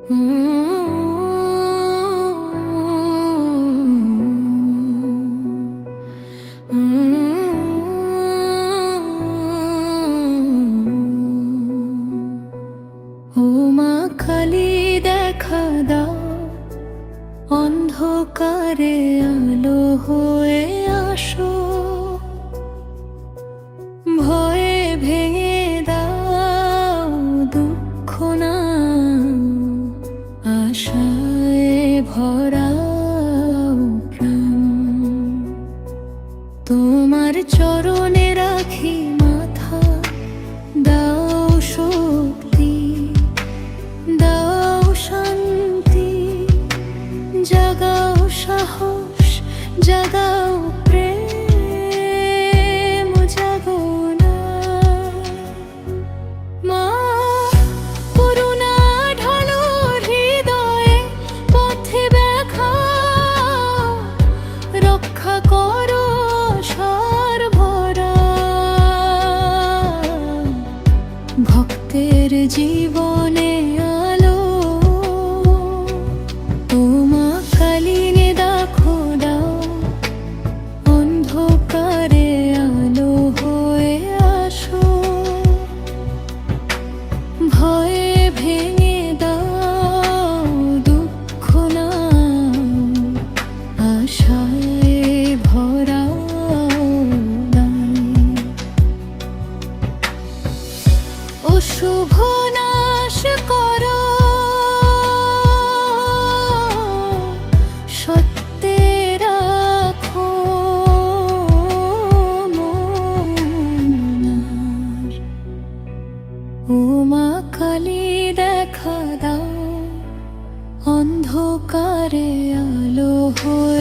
মা কালী দেখা দাও, অন্ধকারে আলো হয়ে আসো, ভয়ে ভেঙে দাও দুঃখ না, আশায় ভরাও প্রাণ। তোমার চরণে রাখি মাথা, দাও শক্তি, দাও শান্তি, জাগাও সাহস, জাগাও প্রেম, জাগো না মা। করুণা ঢালো হৃদয়ে, পথে দেখাও, রক্ষা করো সর্বদা ভক্তের জীবনে আলো। ও মা কালী দেখো দাও, অন্ধকারে আলো হয়ে আসো, ভয়ে ভেঙে দাও দুঃখ না, আশায় ভরাও দান। অশুভ নাশ করো, সত্যে রাখো মন। ও মা কালী দেখা দাও, অন্ধকারে আলো হয়ে